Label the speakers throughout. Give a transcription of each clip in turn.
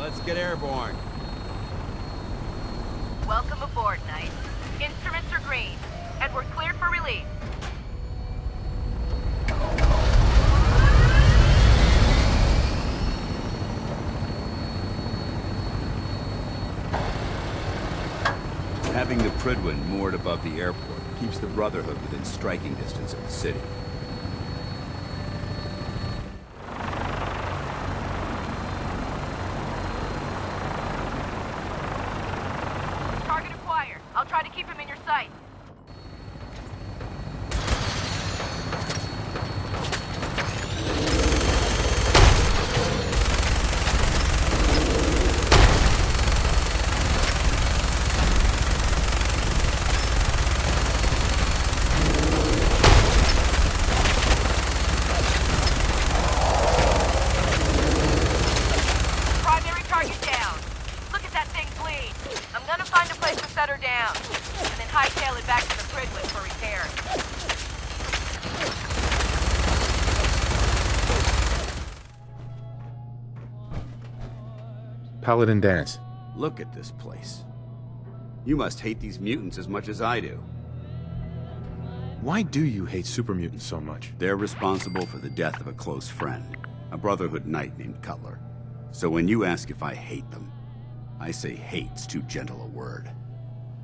Speaker 1: let's get airborne.
Speaker 2: Welcome aboard, Knight. Instruments are green, and we're cleared for release.
Speaker 1: Having the Prydwen moored above the airport keeps the Brotherhood within striking distance of the city.
Speaker 2: Target acquired. I'll try to keep him in your sight. Primary target down. Look at that thing bleed. I'm gonna find a place to set her down, and then hightail it back to the Prydwen for repair.
Speaker 3: Paladin Danse.
Speaker 1: Look at this place. You must hate these mutants as much as I do.
Speaker 3: Why do you hate super mutants so much?
Speaker 1: They're responsible for the death of a close friend, a Brotherhood knight named Cutler. So when you ask if I hate them, I say hate's too gentle a word.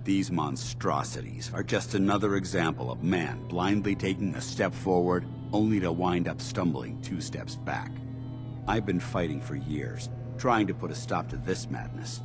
Speaker 1: These monstrosities are just another example of man blindly taking a step forward, only to wind up stumbling 2 steps back. I've been fighting for years, trying to put a stop to this madness.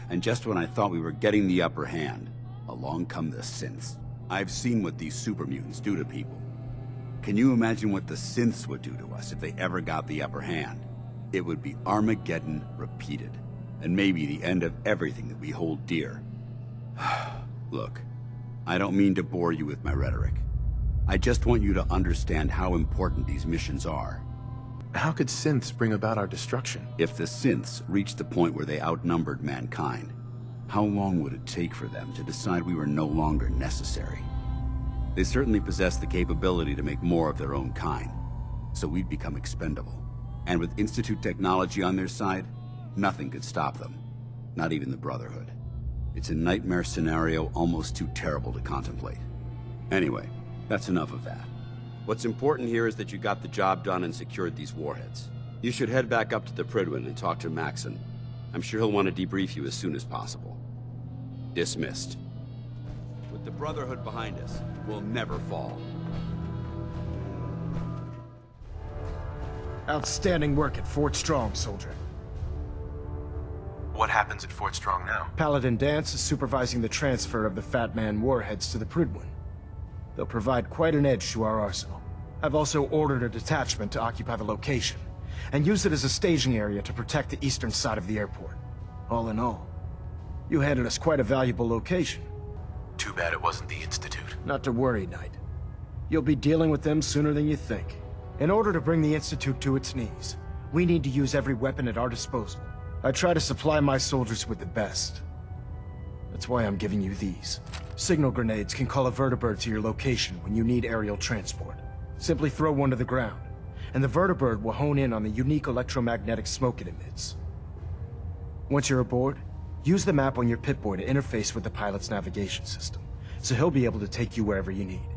Speaker 1: And just when I thought we were getting the upper hand, along come the synths. I've seen what these super mutants do to people. Can you imagine what the synths would do to us if they ever got the upper hand? It would be Armageddon repeated, and maybe the end of everything that we hold dear. Look, I don't mean to bore you with my rhetoric. I just want you to understand how important these missions are.
Speaker 3: How could synths bring about our destruction?
Speaker 1: If the synths reached the point where they outnumbered mankind, how long would it take for them to decide we were no longer necessary? They certainly possess the capability to make more of their own kind, so we'd become expendable. And with Institute technology on their side, nothing could stop them, not even the Brotherhood. It's a nightmare scenario almost too terrible to contemplate. Anyway, that's enough of that. What's important here is that you got the job done and secured these warheads. You should head back up to the Prydwen and talk to Maxson. I'm sure he'll want to debrief you as soon as possible. Dismissed. With the Brotherhood behind us, we'll never fall.
Speaker 4: Outstanding work at Fort Strong, soldier.
Speaker 3: What happens at Fort Strong now?
Speaker 4: Paladin Danse is supervising the transfer of the Fat Man warheads to the Prydwen. They'll provide quite an edge to our arsenal. I've also ordered a detachment to occupy the location, and use it as a staging area to protect the eastern side of the airport. All in all, you handed us quite a valuable location.
Speaker 3: Too bad it wasn't the Institute.
Speaker 4: Not to worry, Knight. You'll be dealing with them sooner than you think. In order to bring the Institute to its knees, we need to use every weapon at our disposal. I try to supply my soldiers with the best. That's why I'm giving you these. Signal grenades can call a vertibird to your location when you need aerial transport. Simply throw one to the ground, and the vertibird will hone in on the unique electromagnetic smoke it emits. Once you're aboard, use the map on your Pip-Boy to interface with the pilot's navigation system, so he'll be able to take you wherever you need.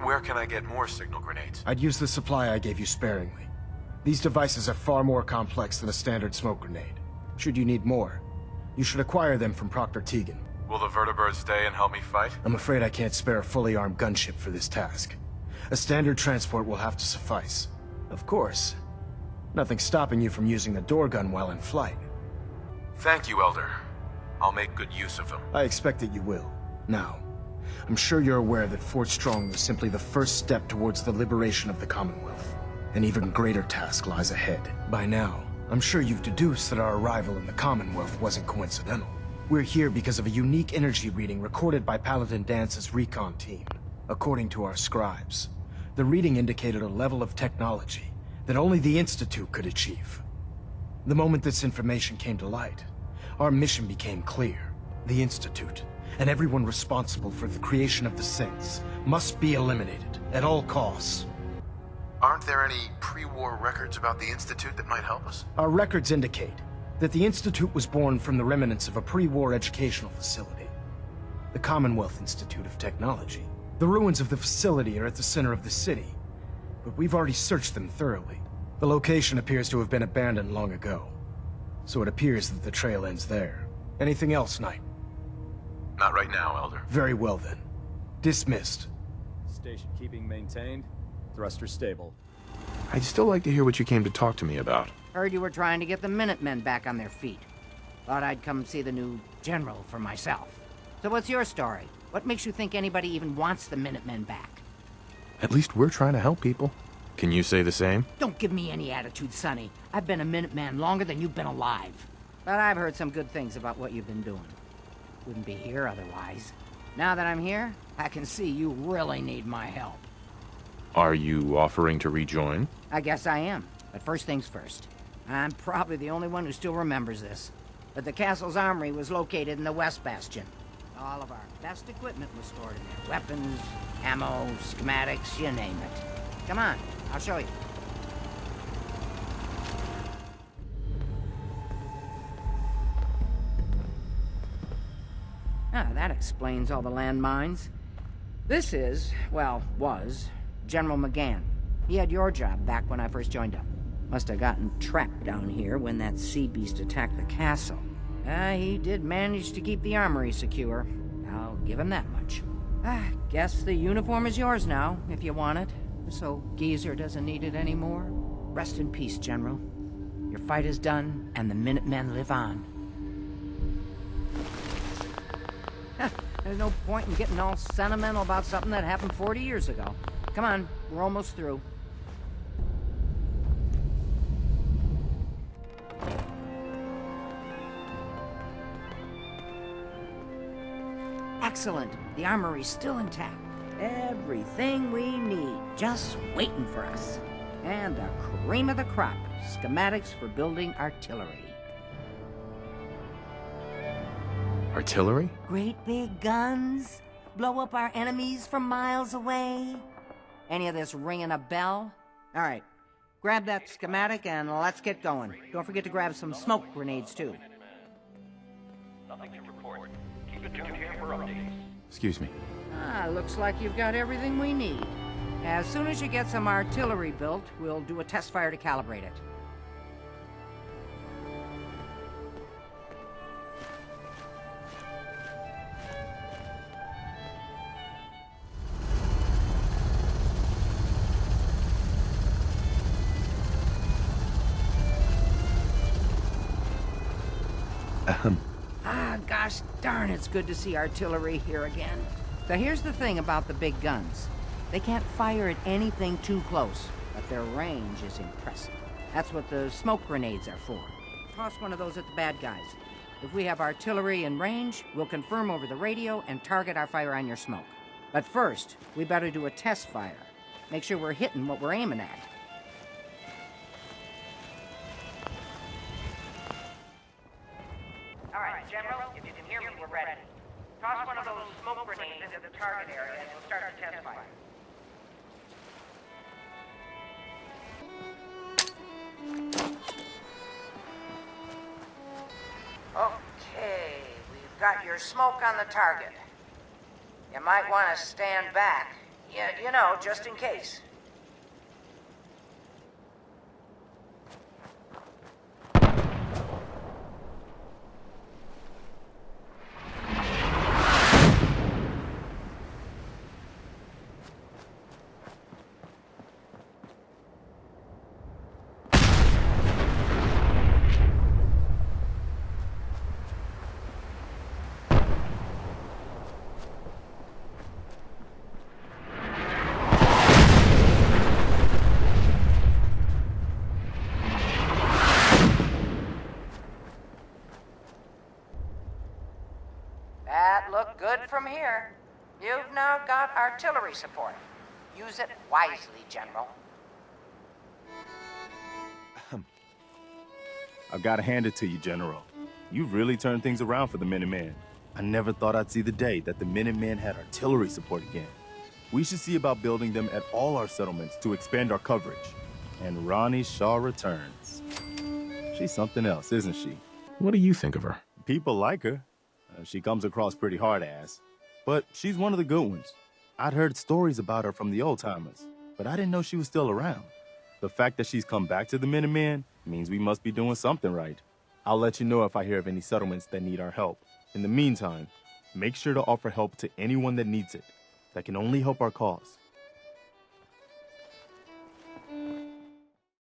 Speaker 3: Where can I get more signal grenades?
Speaker 4: I'd use the supply I gave you sparingly. These devices are far more complex than a standard smoke grenade. Should you need more, you should acquire them from Proctor Tegan.
Speaker 3: Will the vertibird stay and help me fight?
Speaker 4: I'm afraid I can't spare a fully armed gunship for this task. A standard transport will have to suffice. Of course, nothing stopping you from using the door gun while in flight.
Speaker 3: Thank you, Elder. I'll make good use of them.
Speaker 4: I expect that you will. Now, I'm sure you're aware that Fort Strong was simply the first step towards the liberation of the Commonwealth. An even greater task lies ahead. By now, I'm sure you've deduced that our arrival in the Commonwealth wasn't coincidental. We're here because of a unique energy reading recorded by Paladin Dance's recon team. According to our scribes, the reading indicated a level of technology that only the Institute could achieve. The moment this information came to light, our mission became clear. The Institute, and everyone responsible for the creation of the synths, must be eliminated at all costs.
Speaker 3: Aren't there any pre-war records about the Institute that might help us?
Speaker 4: Our records indicate that the Institute was born from the remnants of a pre-war educational facility, the Commonwealth Institute of Technology. The ruins of the facility are at the center of the city, but we've already searched them thoroughly. The location appears to have been abandoned long ago, so it appears that the trail ends there. Anything else, Knight?
Speaker 3: Not right now, Elder.
Speaker 4: Very well then. Dismissed.
Speaker 5: Station keeping maintained. Thruster stable.
Speaker 3: I'd still like to hear what you came to talk to me about.
Speaker 6: Heard you were trying to get the Minutemen back on their feet. Thought I'd come see the new general for myself. So what's your story? What makes you think anybody even wants the Minutemen back?
Speaker 3: At least we're trying to help people. Can you say the same?
Speaker 6: Don't give me any attitude, Sonny. I've been a Minuteman longer than you've been alive. But I've heard some good things about what you've been doing. Wouldn't be here otherwise. Now that I'm here, I can see you really need my help.
Speaker 3: Are you offering to rejoin?
Speaker 6: I guess I am. But first things first. I'm probably the only one who still remembers this. But the castle's armory was located in the West Bastion. All of our best equipment was stored in there. Weapons, ammo, schematics, you name it. Come on, I'll show you. Ah, that explains all the landmines. This is, well, was, General McGann. He had your job back when I first joined up. Must have gotten trapped down here when that sea beast attacked the castle. He did manage to keep the armory secure. I'll give him that much. Guess the uniform is yours now, if you want it. So Geezer doesn't need it anymore. Rest in peace, General. Your fight is done, and the Minutemen live on. There's no point in getting all sentimental about something that happened 40 years ago. Come on, we're almost through. Excellent. The armory's still intact. Everything we need, just waiting for us. And the cream of the crop, schematics for building artillery.
Speaker 3: Artillery?
Speaker 6: Great big guns? Blow up our enemies from miles away? Any of this ringing a bell? All right, grab that schematic and let's get going. Don't forget to grab some smoke grenades, too.
Speaker 7: Nothing to report. Keep it tuned here for updates.
Speaker 3: Excuse me.
Speaker 6: Looks like you've got everything we need. As soon as you get some artillery built, we'll do a test fire to calibrate it. Gosh darn, it's good to see artillery here again. So here's the thing about the big guns. They can't fire at anything too close, but their range is impressive. That's what the smoke grenades are for. Toss one of those at the bad guys. If we have artillery in range, we'll confirm over the radio and target our fire on your smoke. But first, we better do a test fire. Make sure we're hitting what we're aiming at. All right, General, if you can hear me, we're ready. Toss one of those smoke grenades into the target area and we'll start the test fire. Okay, we've got your smoke on the target. You might want to stand back. You know, just in case. Look good from here. You've now got artillery support. Use it wisely, General.
Speaker 8: I've got to hand it to you, General. You've really turned things around for the Minutemen. I never thought I'd see the day that the Minutemen had artillery support again. We should see about building them at all our settlements to expand our coverage. And Ronnie Shaw returns. She's something else, isn't she?
Speaker 3: What do you think of her?
Speaker 8: People like her. She comes across pretty hard-ass. But she's one of the good ones. I'd heard stories about her from the old-timers, but I didn't know she was still around. The fact that she's come back to the Minutemen means we must be doing something right. I'll let you know if I hear of any settlements that need our help. In the meantime, make sure to offer help to anyone that needs it. That can only help our cause.